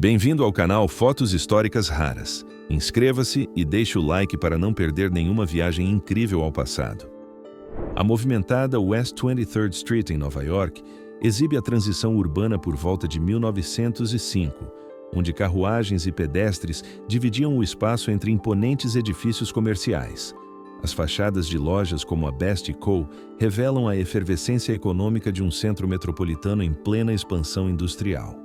Bem-vindo ao canal Fotos Históricas Raras. Inscreva-se e deixe o like para não perder nenhuma viagem incrível ao passado. A movimentada West 23rd Street em Nova York exibe a transição urbana por volta de 1905, onde carruagens e pedestres dividiam o espaço entre imponentes edifícios comerciais. As fachadas de lojas como a Best Co. revelam a efervescência econômica de um centro metropolitano em plena expansão industrial.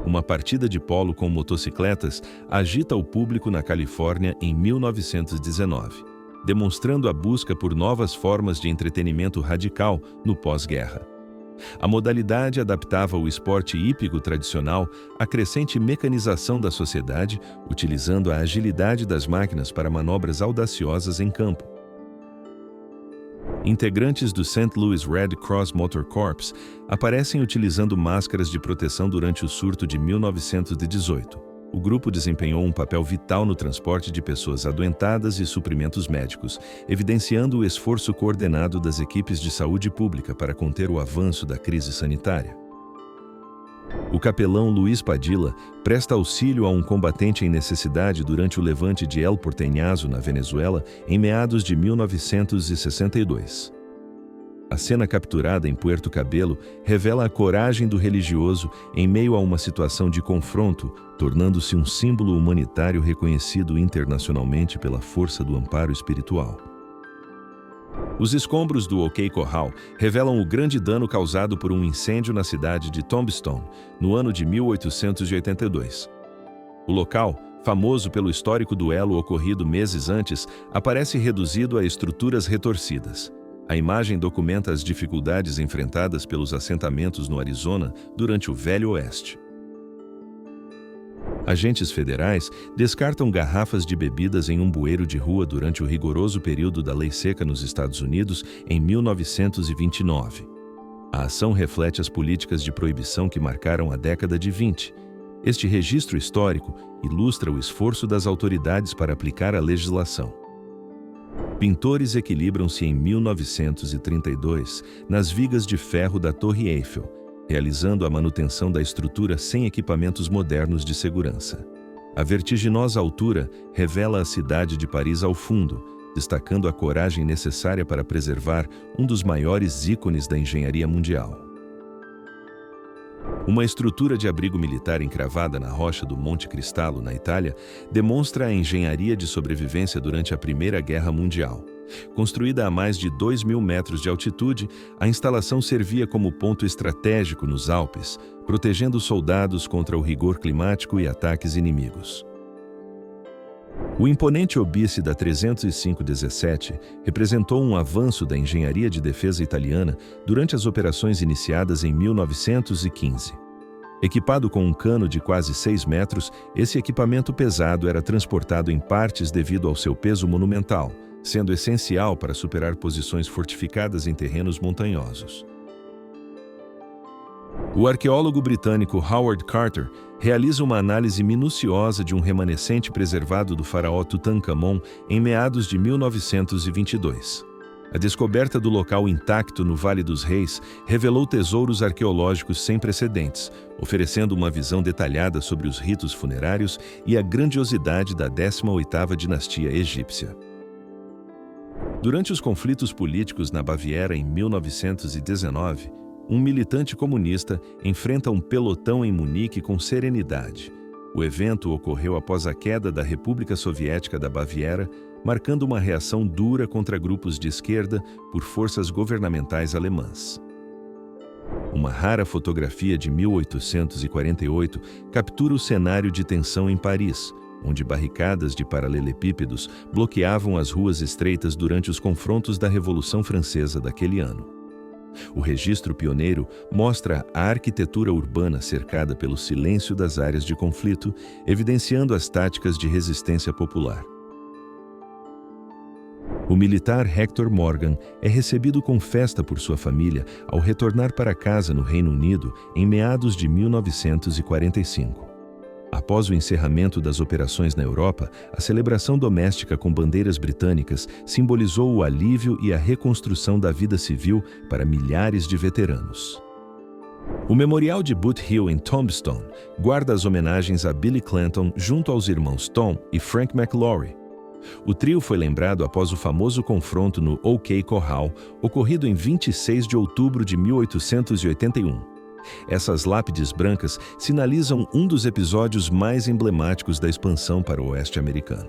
Uma partida de polo com motocicletas agita o público na Califórnia em 1919, demonstrando a busca por novas formas de entretenimento radical no pós-guerra. A modalidade adaptava o esporte hípico tradicional à crescente mecanização da sociedade, utilizando a agilidade das máquinas para manobras audaciosas em campo. Integrantes do St. Louis Red Cross Motor Corps aparecem utilizando máscaras de proteção durante o surto de 1918. O grupo desempenhou um papel vital no transporte de pessoas adoentadas e suprimentos médicos, evidenciando o esforço coordenado das equipes de saúde pública para conter o avanço da crise sanitária. O capelão Luiz Padilla presta auxílio a um combatente em necessidade durante o levante de El Porteñazo, na Venezuela, em meados de 1962. A cena capturada em Puerto Cabello revela a coragem do religioso em meio a uma situação de confronto, tornando-se um símbolo humanitário reconhecido internacionalmente pela força do amparo espiritual. Os escombros do OK Corral revelam o grande dano causado por um incêndio na cidade de Tombstone, no ano de 1882. O local, famoso pelo histórico duelo ocorrido meses antes, aparece reduzido a estruturas retorcidas. A imagem documenta as dificuldades enfrentadas pelos assentamentos no Arizona durante o Velho Oeste. Agentes federais descartam garrafas de bebidas em um bueiro de rua durante o rigoroso período da lei seca nos Estados Unidos em 1929. A ação reflete as políticas de proibição que marcaram a década de 20. Este registro histórico ilustra o esforço das autoridades para aplicar a legislação. Pintores equilibram-se em 1932 nas vigas de ferro da Torre Eiffel, realizando a manutenção da estrutura sem equipamentos modernos de segurança. A vertiginosa altura revela a cidade de Paris ao fundo, destacando a coragem necessária para preservar um dos maiores ícones da engenharia mundial. Uma estrutura de abrigo militar encravada na rocha do Monte Cristallo, na Itália, demonstra a engenharia de sobrevivência durante a Primeira Guerra Mundial. Construída a mais de 2.000 metros de altitude, a instalação servia como ponto estratégico nos Alpes, protegendo soldados contra o rigor climático e ataques inimigos. O imponente Obice da 305-17 representou um avanço da engenharia de defesa italiana durante as operações iniciadas em 1915. Equipado com um cano de quase 6 metros, esse equipamento pesado era transportado em partes devido ao seu peso monumental, sendo essencial para superar posições fortificadas em terrenos montanhosos. O arqueólogo britânico Howard Carter realiza uma análise minuciosa de um remanescente preservado do faraó Tutankhamon em meados de 1922. A descoberta do local intacto no Vale dos Reis revelou tesouros arqueológicos sem precedentes, oferecendo uma visão detalhada sobre os ritos funerários e a grandiosidade da 18ª dinastia egípcia. Durante os conflitos políticos na Baviera em 1919, um militante comunista enfrenta um pelotão em Munique com serenidade. O evento ocorreu após a queda da República Soviética da Baviera, marcando uma reação dura contra grupos de esquerda por forças governamentais alemãs. Uma rara fotografia de 1848 captura o cenário de tensão em Paris, onde barricadas de paralelepípedos bloqueavam as ruas estreitas durante os confrontos da Revolução Francesa daquele ano. O registro pioneiro mostra a arquitetura urbana cercada pelo silêncio das áreas de conflito, evidenciando as táticas de resistência popular. O militar Hector Morgan é recebido com festa por sua família ao retornar para casa no Reino Unido em meados de 1945. Após o encerramento das operações na Europa, a celebração doméstica com bandeiras britânicas simbolizou o alívio e a reconstrução da vida civil para milhares de veteranos. O Memorial de Boot Hill, em Tombstone, guarda as homenagens a Billy Clanton junto aos irmãos Tom e Frank McLaury. O trio foi lembrado após o famoso confronto no OK Corral, ocorrido em 26 de outubro de 1881. Essas lápides brancas sinalizam um dos episódios mais emblemáticos da expansão para o oeste americano.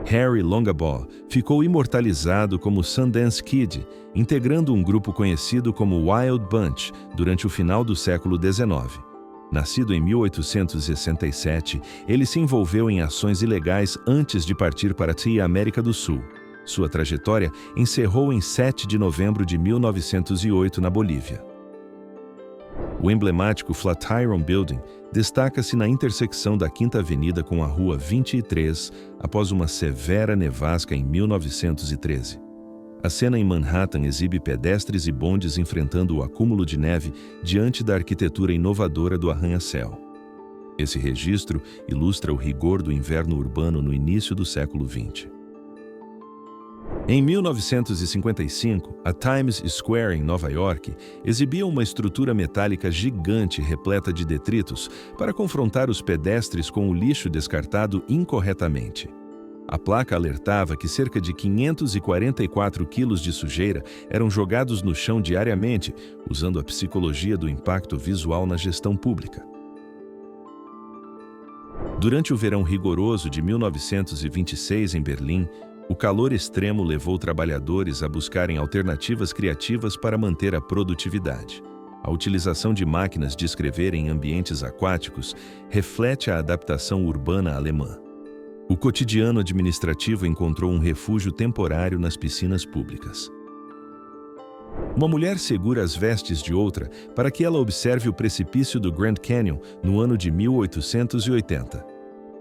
Harry Longabaugh ficou imortalizado como Sundance Kid, integrando um grupo conhecido como Wild Bunch durante o final do século XIX. Nascido em 1867, ele se envolveu em ações ilegais antes de partir para a América do Sul. Sua trajetória encerrou em 7 de novembro de 1908 na Bolívia. O emblemático Flatiron Building destaca-se na intersecção da Quinta Avenida com a Rua 23, após uma severa nevasca em 1913. A cena em Manhattan exibe pedestres e bondes enfrentando o acúmulo de neve diante da arquitetura inovadora do arranha-céu. Esse registro ilustra o rigor do inverno urbano no início do século XX. Em 1955, a Times Square, em Nova York, exibia uma estrutura metálica gigante repleta de detritos para confrontar os pedestres com o lixo descartado incorretamente. A placa alertava que cerca de 544 quilos de sujeira eram jogados no chão diariamente, usando a psicologia do impacto visual na gestão pública. Durante o verão rigoroso de 1926 em Berlim, o calor extremo levou trabalhadores a buscarem alternativas criativas para manter a produtividade. A utilização de máquinas de escrever em ambientes aquáticos reflete a adaptação urbana alemã. O cotidiano administrativo encontrou um refúgio temporário nas piscinas públicas. Uma mulher segura as vestes de outra para que ela observe o precipício do Grand Canyon no ano de 1880.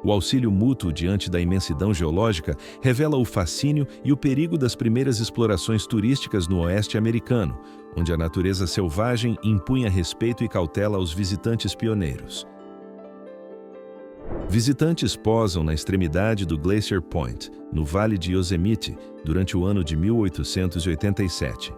O auxílio mútuo diante da imensidão geológica revela o fascínio e o perigo das primeiras explorações turísticas no oeste americano, onde a natureza selvagem impunha respeito e cautela aos visitantes pioneiros. Visitantes posam na extremidade do Glacier Point, no Vale de Yosemite, durante o ano de 1887.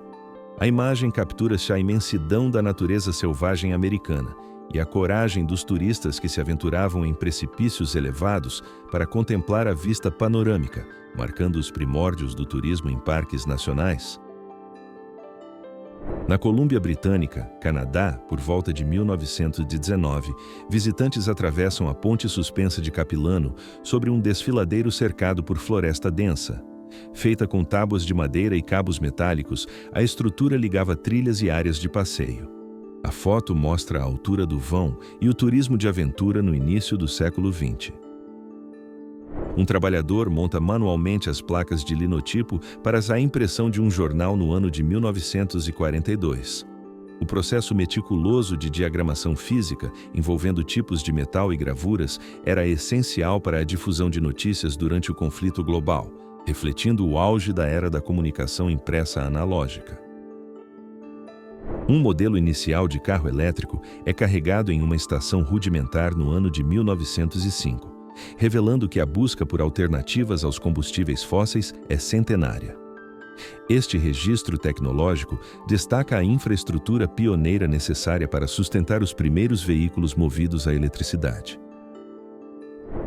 A imagem captura-se a imensidão da natureza selvagem americana e a coragem dos turistas que se aventuravam em precipícios elevados para contemplar a vista panorâmica, marcando os primórdios do turismo em parques nacionais. Na Colômbia Britânica, Canadá, por volta de 1919, visitantes atravessam a ponte suspensa de Capilano sobre um desfiladeiro cercado por floresta densa. Feita com tábuas de madeira e cabos metálicos, a estrutura ligava trilhas e áreas de passeio. A foto mostra a altura do vão e o turismo de aventura no início do século XX. Um trabalhador monta manualmente as placas de linotipo para a impressão de um jornal no ano de 1942. O processo meticuloso de diagramação física, envolvendo tipos de metal e gravuras, era essencial para a difusão de notícias durante o conflito global, refletindo o auge da era da comunicação impressa analógica. Um modelo inicial de carro elétrico é carregado em uma estação rudimentar no ano de 1905, revelando que a busca por alternativas aos combustíveis fósseis é centenária. Este registro tecnológico destaca a infraestrutura pioneira necessária para sustentar os primeiros veículos movidos à eletricidade.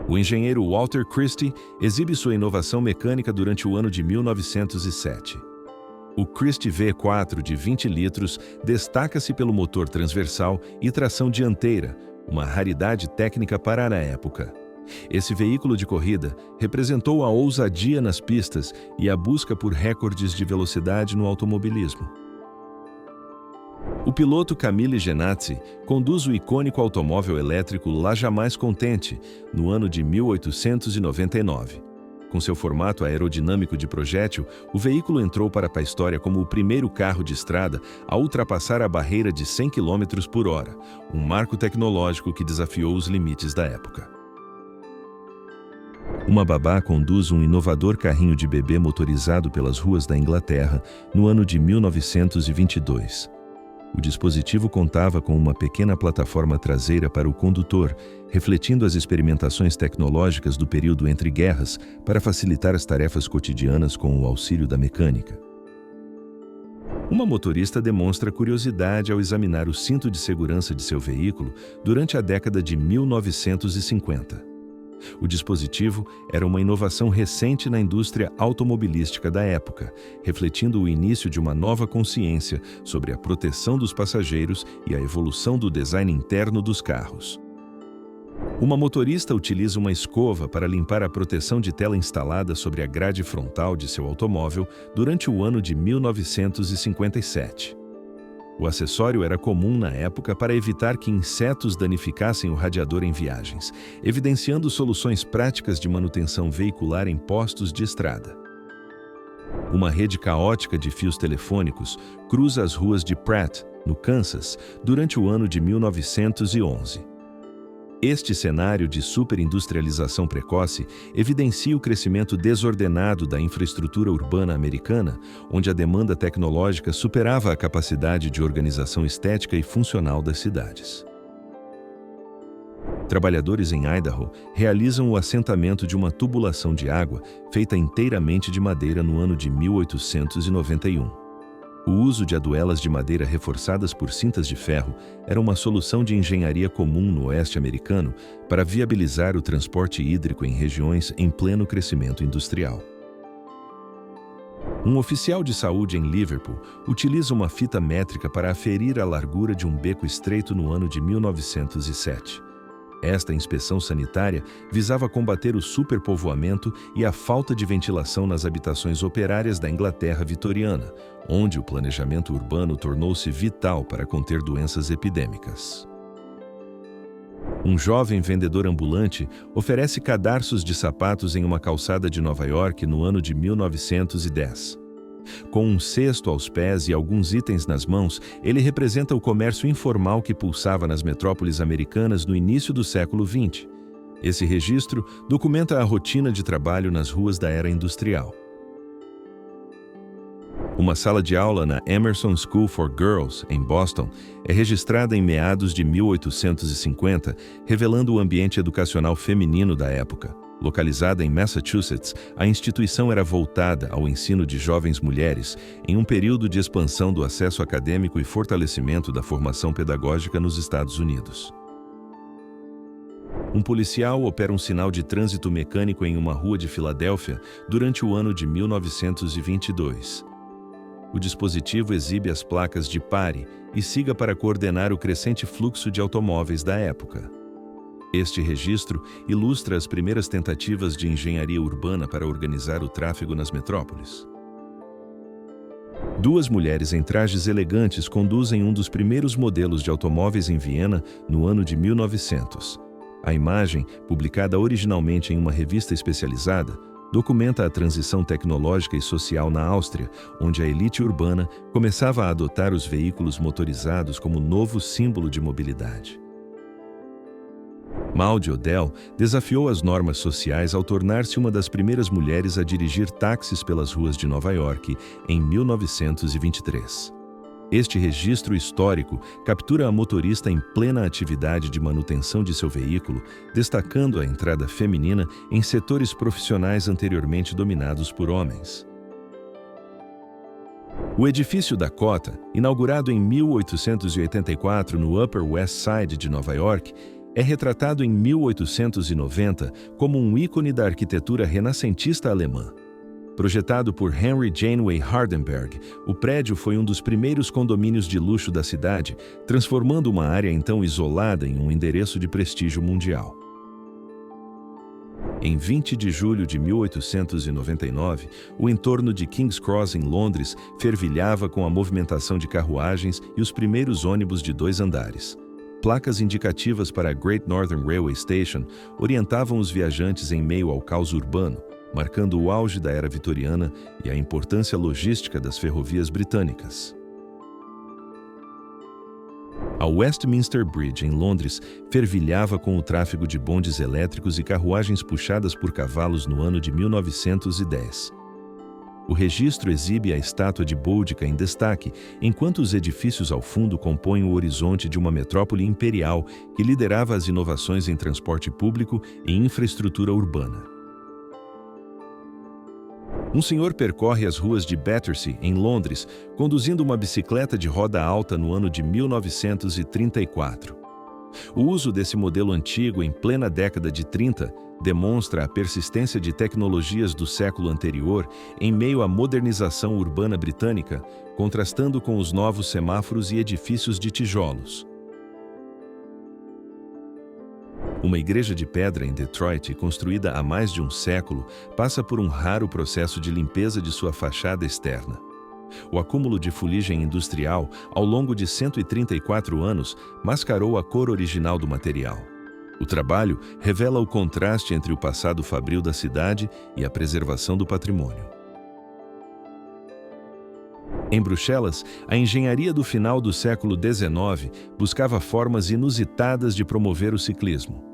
O engenheiro Walter Christie exibe sua inovação mecânica durante o ano de 1907. O Christie V4 de 20 litros destaca-se pelo motor transversal e tração dianteira, uma raridade técnica para a época. Esse veículo de corrida representou a ousadia nas pistas e a busca por recordes de velocidade no automobilismo. O piloto Camille Genazzi conduz o icônico automóvel elétrico La Jamais Contente no ano de 1899. Com seu formato aerodinâmico de projétil, o veículo entrou para a história como o primeiro carro de estrada a ultrapassar a barreira de 100 km por hora, um marco tecnológico que desafiou os limites da época. Uma babá conduz um inovador carrinho de bebê motorizado pelas ruas da Inglaterra no ano de 1922. O dispositivo contava com uma pequena plataforma traseira para o condutor, refletindo as experimentações tecnológicas do período entre guerras para facilitar as tarefas cotidianas com o auxílio da mecânica. Uma motorista demonstra curiosidade ao examinar o cinto de segurança de seu veículo durante a década de 1950. O dispositivo era uma inovação recente na indústria automobilística da época, refletindo o início de uma nova consciência sobre a proteção dos passageiros e a evolução do design interno dos carros. Uma motorista utiliza uma escova para limpar a proteção de tela instalada sobre a grade frontal de seu automóvel durante o ano de 1957. O acessório era comum na época para evitar que insetos danificassem o radiador em viagens, evidenciando soluções práticas de manutenção veicular em postos de estrada. Uma rede caótica de fios telefônicos cruza as ruas de Pratt, no Kansas, durante o ano de 1911. Este cenário de superindustrialização precoce evidencia o crescimento desordenado da infraestrutura urbana americana, onde a demanda tecnológica superava a capacidade de organização estética e funcional das cidades. Trabalhadores em Idaho realizam o assentamento de uma tubulação de água feita inteiramente de madeira no ano de 1891. O uso de aduelas de madeira reforçadas por cintas de ferro era uma solução de engenharia comum no oeste americano para viabilizar o transporte hídrico em regiões em pleno crescimento industrial. Um oficial de saúde em Liverpool utiliza uma fita métrica para aferir a largura de um beco estreito no ano de 1907. Esta inspeção sanitária visava combater o superpovoamento e a falta de ventilação nas habitações operárias da Inglaterra vitoriana, onde o planejamento urbano tornou-se vital para conter doenças epidêmicas. Um jovem vendedor ambulante oferece cadarços de sapatos em uma calçada de Nova York no ano de 1910. Com um cesto aos pés e alguns itens nas mãos, ele representa o comércio informal que pulsava nas metrópoles americanas no início do século XX. Esse registro documenta a rotina de trabalho nas ruas da era industrial. Uma sala de aula na Emerson School for Girls, em Boston, é registrada em meados de 1850, revelando o ambiente educacional feminino da época. Localizada em Massachusetts, a instituição era voltada ao ensino de jovens mulheres em um período de expansão do acesso acadêmico e fortalecimento da formação pedagógica nos Estados Unidos. Um policial opera um sinal de trânsito mecânico em uma rua de Filadélfia durante o ano de 1922. O dispositivo exibe as placas de pare e siga para coordenar o crescente fluxo de automóveis da época. Este registro ilustra as primeiras tentativas de engenharia urbana para organizar o tráfego nas metrópoles. Duas mulheres em trajes elegantes conduzem um dos primeiros modelos de automóveis em Viena no ano de 1900. A imagem, publicada originalmente em uma revista especializada, documenta a transição tecnológica e social na Áustria, onde a elite urbana começava a adotar os veículos motorizados como novo símbolo de mobilidade. Maud Odell desafiou as normas sociais ao tornar-se uma das primeiras mulheres a dirigir táxis pelas ruas de Nova York em 1923. Este registro histórico captura a motorista em plena atividade de manutenção de seu veículo, destacando a entrada feminina em setores profissionais anteriormente dominados por homens. O edifício Dakota, inaugurado em 1884 no Upper West Side de Nova York, é retratado em 1890 como um ícone da arquitetura renascentista alemã. Projetado por Henry Janeway Hardenberg, o prédio foi um dos primeiros condomínios de luxo da cidade, transformando uma área então isolada em um endereço de prestígio mundial. Em 20 de julho de 1899, o entorno de King's Cross, em Londres, fervilhava com a movimentação de carruagens e os primeiros ônibus de 2 andares. Placas indicativas para a Great Northern Railway Station orientavam os viajantes em meio ao caos urbano, marcando o auge da era vitoriana e a importância logística das ferrovias britânicas. A Westminster Bridge, em Londres, fervilhava com o tráfego de bondes elétricos e carruagens puxadas por cavalos no ano de 1910. O registro exibe a estátua de Boudica em destaque, enquanto os edifícios ao fundo compõem o horizonte de uma metrópole imperial que liderava as inovações em transporte público e infraestrutura urbana. Um senhor percorre as ruas de Battersea, em Londres, conduzindo uma bicicleta de roda alta no ano de 1934. O uso desse modelo antigo em plena década de 30 demonstra a persistência de tecnologias do século anterior em meio à modernização urbana britânica, contrastando com os novos semáforos e edifícios de tijolos. Uma igreja de pedra em Detroit, construída há mais de um século, passa por um raro processo de limpeza de sua fachada externa. O acúmulo de fuligem industrial, ao longo de 134 anos, mascarou a cor original do material. O trabalho revela o contraste entre o passado fabril da cidade e a preservação do patrimônio. Em Bruxelas, a engenharia do final do século XIX buscava formas inusitadas de promover o ciclismo.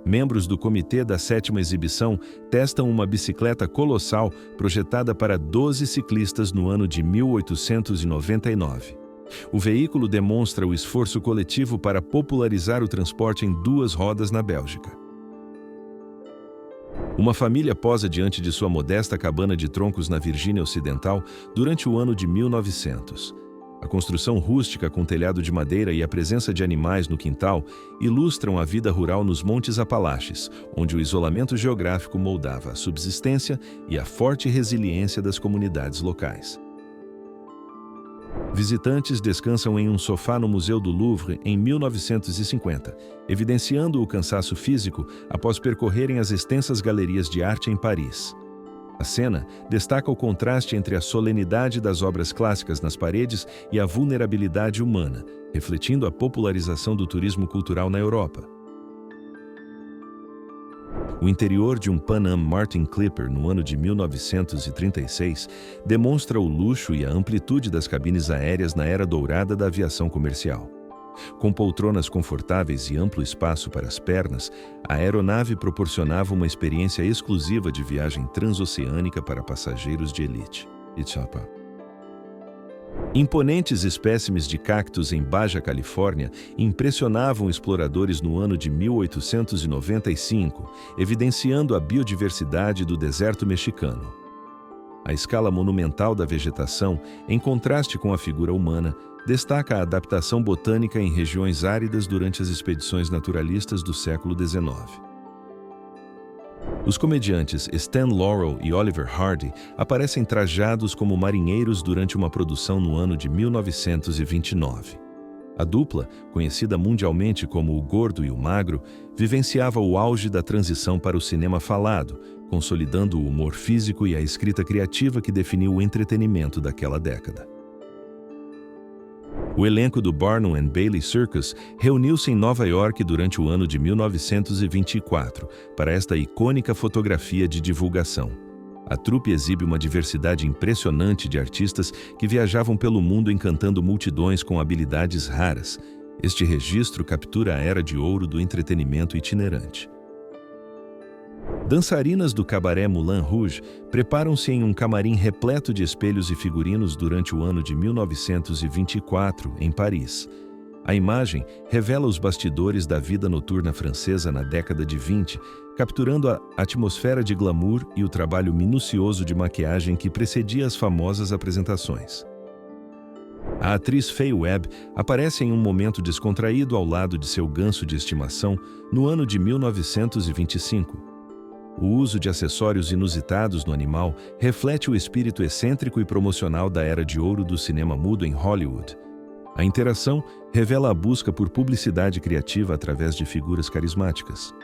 Membros do comitê da 7ª exibição testam uma bicicleta colossal projetada para 12 ciclistas no ano de 1899. O veículo demonstra o esforço coletivo para popularizar o transporte em 2 rodas na Bélgica. Uma família posa diante de sua modesta cabana de troncos na Virgínia Ocidental durante o ano de 1900. A construção rústica com telhado de madeira e a presença de animais no quintal ilustram a vida rural nos Montes Apalaches, onde o isolamento geográfico moldava a subsistência e a forte resiliência das comunidades locais. Visitantes descansam em um sofá no Museu do Louvre em 1950, evidenciando o cansaço físico após percorrerem as extensas galerias de arte em Paris. A cena destaca o contraste entre a solenidade das obras clássicas nas paredes e a vulnerabilidade humana, refletindo a popularização do turismo cultural na Europa. O interior de um Pan Am Martin Clipper no ano de 1936 demonstra o luxo e a amplitude das cabines aéreas na era dourada da aviação comercial. Com poltronas confortáveis e amplo espaço para as pernas, a aeronave proporcionava uma experiência exclusiva de viagem transoceânica para passageiros de elite. Imponentes espécimes de cactos em Baja Califórnia impressionavam exploradores no ano de 1895, evidenciando a biodiversidade do deserto mexicano. A escala monumental da vegetação, em contraste com a figura humana, destaca a adaptação botânica em regiões áridas durante as expedições naturalistas do século XIX. Os comediantes Stan Laurel e Oliver Hardy aparecem trajados como marinheiros durante uma produção no ano de 1929. A dupla, conhecida mundialmente como o Gordo e o Magro, vivenciava o auge da transição para o cinema falado, consolidando o humor físico e a escrita criativa que definiu o entretenimento daquela década. O elenco do Barnum and Bailey Circus reuniu-se em Nova York durante o ano de 1924 para esta icônica fotografia de divulgação. A trupe exibe uma diversidade impressionante de artistas que viajavam pelo mundo encantando multidões com habilidades raras. Este registro captura a era de ouro do entretenimento itinerante. Dançarinas do cabaré Moulin Rouge preparam-se em um camarim repleto de espelhos e figurinos durante o ano de 1924, em Paris. A imagem revela os bastidores da vida noturna francesa na década de 20, capturando a atmosfera de glamour e o trabalho minucioso de maquiagem que precedia as famosas apresentações. A atriz Faye Webb aparece em um momento descontraído ao lado de seu ganso de estimação no ano de 1925. O uso de acessórios inusitados no animal reflete o espírito excêntrico e promocional da era de ouro do cinema mudo em Hollywood. A interação revela a busca por publicidade criativa através de figuras carismáticas.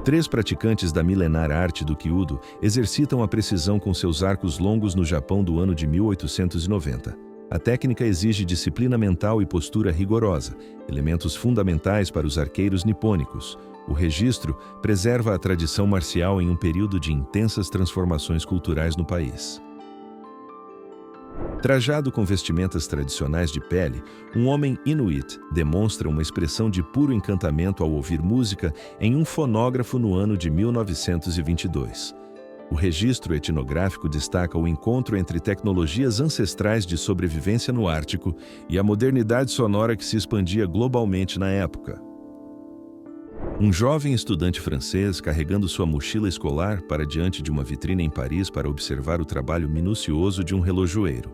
3 praticantes da milenar arte do Kyudo exercitam a precisão com seus arcos longos no Japão do ano de 1890. A técnica exige disciplina mental e postura rigorosa, elementos fundamentais para os arqueiros nipônicos. O registro preserva a tradição marcial em um período de intensas transformações culturais no país. Trajado com vestimentas tradicionais de pele, um homem inuit demonstra uma expressão de puro encantamento ao ouvir música em um fonógrafo no ano de 1922. O registro etnográfico destaca o encontro entre tecnologias ancestrais de sobrevivência no Ártico e a modernidade sonora que se expandia globalmente na época. Um jovem estudante francês carregando sua mochila escolar para diante de uma vitrine em Paris para observar o trabalho minucioso de um relojoeiro.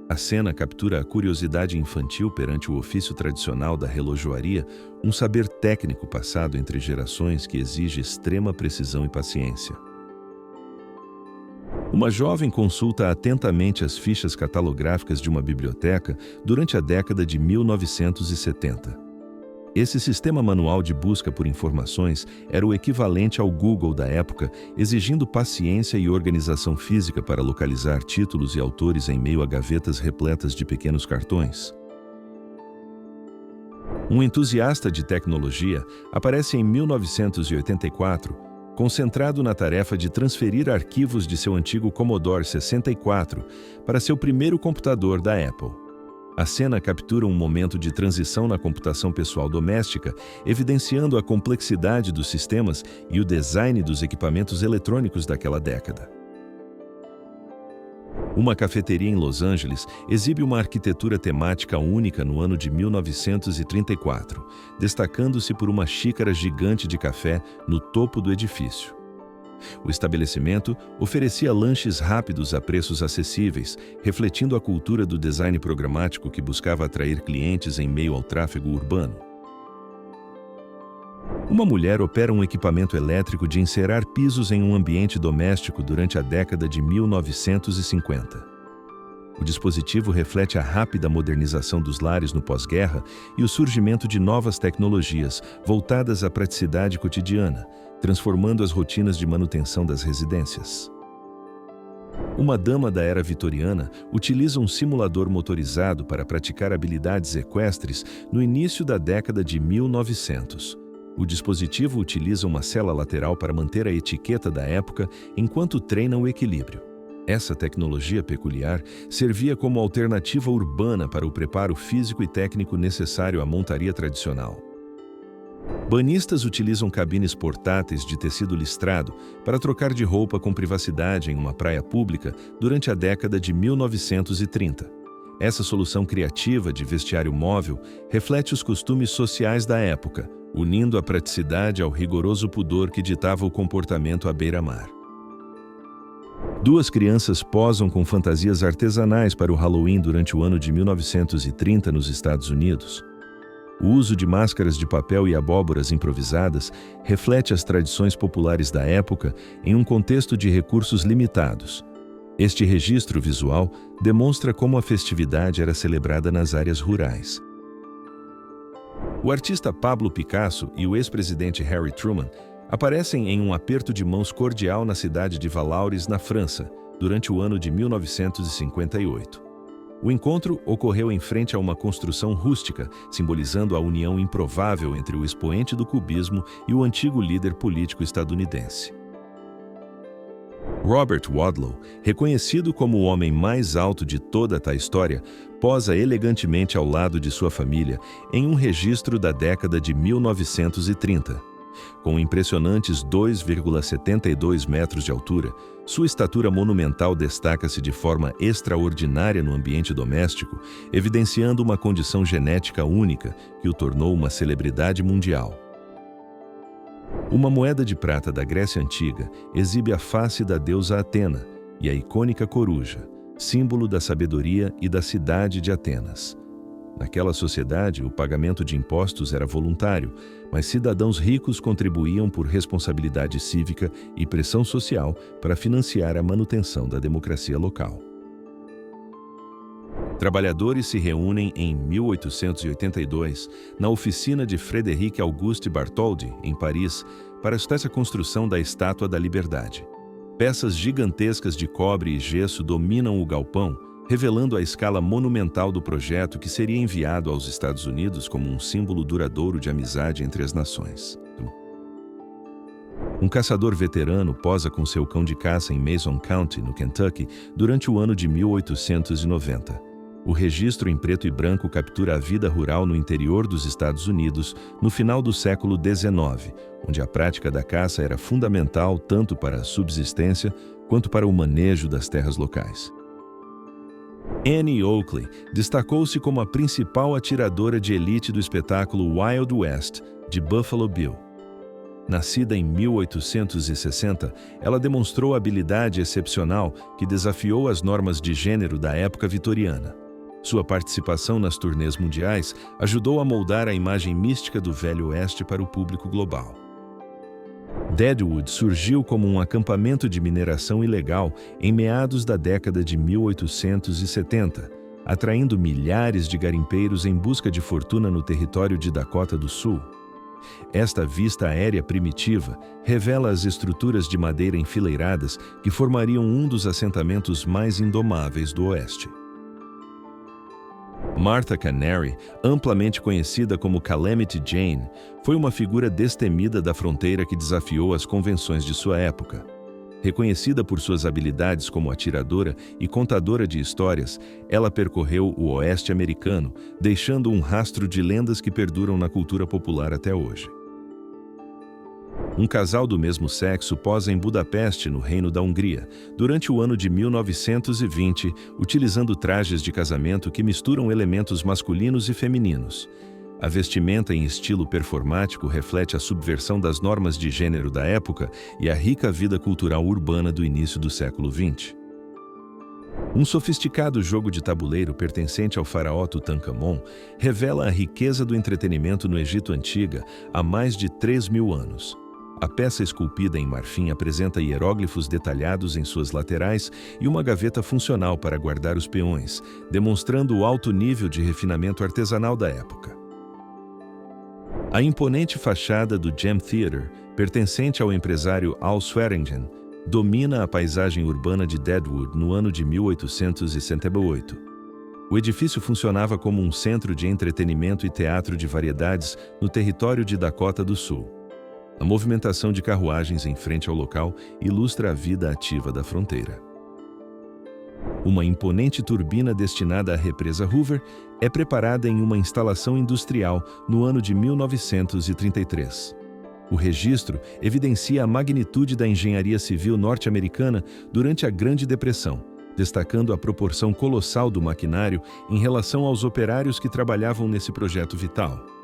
A cena captura a curiosidade infantil perante o ofício tradicional da relojoaria, um saber técnico passado entre gerações que exige extrema precisão e paciência. Uma jovem consulta atentamente as fichas catalográficas de uma biblioteca durante a década de 1970. Esse sistema manual de busca por informações era o equivalente ao Google da época, exigindo paciência e organização física para localizar títulos e autores em meio a gavetas repletas de pequenos cartões. Um entusiasta de tecnologia aparece em 1984, concentrado na tarefa de transferir arquivos de seu antigo Commodore 64 para seu primeiro computador da Apple. A cena captura um momento de transição na computação pessoal doméstica, evidenciando a complexidade dos sistemas e o design dos equipamentos eletrônicos daquela década. Uma cafeteria em Los Angeles exibe uma arquitetura temática única no ano de 1934, destacando-se por uma xícara gigante de café no topo do edifício. O estabelecimento oferecia lanches rápidos a preços acessíveis, refletindo a cultura do design programático que buscava atrair clientes em meio ao tráfego urbano. Uma mulher opera um equipamento elétrico de encerar pisos em um ambiente doméstico durante a década de 1950. O dispositivo reflete a rápida modernização dos lares no pós-guerra e o surgimento de novas tecnologias voltadas à praticidade cotidiana, transformando as rotinas de manutenção das residências. Uma dama da era vitoriana utiliza um simulador motorizado para praticar habilidades equestres no início da década de 1900. O dispositivo utiliza uma cela lateral para manter a etiqueta da época enquanto treina o equilíbrio. Essa tecnologia peculiar servia como alternativa urbana para o preparo físico e técnico necessário à montaria tradicional. Banhistas utilizam cabines portáteis de tecido listrado para trocar de roupa com privacidade em uma praia pública durante a década de 1930. Essa solução criativa de vestiário móvel reflete os costumes sociais da época, unindo a praticidade ao rigoroso pudor que ditava o comportamento à beira-mar. Duas crianças posam com fantasias artesanais para o Halloween durante o ano de 1930 nos Estados Unidos. O uso de máscaras de papel e abóboras improvisadas reflete as tradições populares da época em um contexto de recursos limitados. Este registro visual demonstra como a festividade era celebrada nas áreas rurais. O artista Pablo Picasso e o ex-presidente Harry Truman aparecem em um aperto de mãos cordial na cidade de Valaures, na França, durante o ano de 1958. O encontro ocorreu em frente a uma construção rústica, simbolizando a união improvável entre o expoente do cubismo e o antigo líder político estadunidense. Robert Wadlow, reconhecido como o homem mais alto de toda a história, posa elegantemente ao lado de sua família em um registro da década de 1930. Com impressionantes 2,72 metros de altura, sua estatura monumental destaca-se de forma extraordinária no ambiente doméstico, evidenciando uma condição genética única que o tornou uma celebridade mundial. Uma moeda de prata da Grécia Antiga exibe a face da deusa Atena e a icônica coruja, símbolo da sabedoria e da cidade de Atenas. Naquela sociedade, o pagamento de impostos era voluntário, mas cidadãos ricos contribuíam por responsabilidade cívica e pressão social para financiar a manutenção da democracia local. Trabalhadores se reúnem em 1882 na oficina de Frédéric Auguste Bartholdi, em Paris, para a construção da Estátua da Liberdade. Peças gigantescas de cobre e gesso dominam o galpão, revelando a escala monumental do projeto que seria enviado aos Estados Unidos como um símbolo duradouro de amizade entre as nações. Um caçador veterano posa com seu cão de caça em Mason County, no Kentucky, durante o ano de 1890. O registro em preto e branco captura a vida rural no interior dos Estados Unidos no final do século XIX, onde a prática da caça era fundamental tanto para a subsistência quanto para o manejo das terras locais. Annie Oakley destacou-se como a principal atiradora de elite do espetáculo Wild West, de Buffalo Bill. Nascida em 1860, ela demonstrou habilidade excepcional que desafiou as normas de gênero da época vitoriana. Sua participação nas turnês mundiais ajudou a moldar a imagem mística do Velho Oeste para o público global. Deadwood surgiu como um acampamento de mineração ilegal em meados da década de 1870, atraindo milhares de garimpeiros em busca de fortuna no território de Dakota do Sul. Esta vista aérea primitiva revela as estruturas de madeira enfileiradas que formariam um dos assentamentos mais indomáveis do Oeste. Martha Canary, amplamente conhecida como Calamity Jane, foi uma figura destemida da fronteira que desafiou as convenções de sua época. Reconhecida por suas habilidades como atiradora e contadora de histórias, ela percorreu o Oeste americano, deixando um rastro de lendas que perduram na cultura popular até hoje. Um casal do mesmo sexo posa em Budapeste, no Reino da Hungria, durante o ano de 1920, utilizando trajes de casamento que misturam elementos masculinos e femininos. A vestimenta em estilo performático reflete a subversão das normas de gênero da época e a rica vida cultural urbana do início do século XX. Um sofisticado jogo de tabuleiro pertencente ao faraó Tutankhamon revela a riqueza do entretenimento no Egito Antiga há mais de 3.000 anos. A peça esculpida em marfim apresenta hieróglifos detalhados em suas laterais e uma gaveta funcional para guardar os peões, demonstrando o alto nível de refinamento artesanal da época. A imponente fachada do Gem Theatre, pertencente ao empresário Al Swearingen, domina a paisagem urbana de Deadwood no ano de 1868. O edifício funcionava como um centro de entretenimento e teatro de variedades no território de Dakota do Sul. A movimentação de carruagens em frente ao local ilustra a vida ativa da fronteira. Uma imponente turbina destinada à represa Hoover é preparada em uma instalação industrial no ano de 1933. O registro evidencia a magnitude da engenharia civil norte-americana durante a Grande Depressão, destacando a proporção colossal do maquinário em relação aos operários que trabalhavam nesse projeto vital.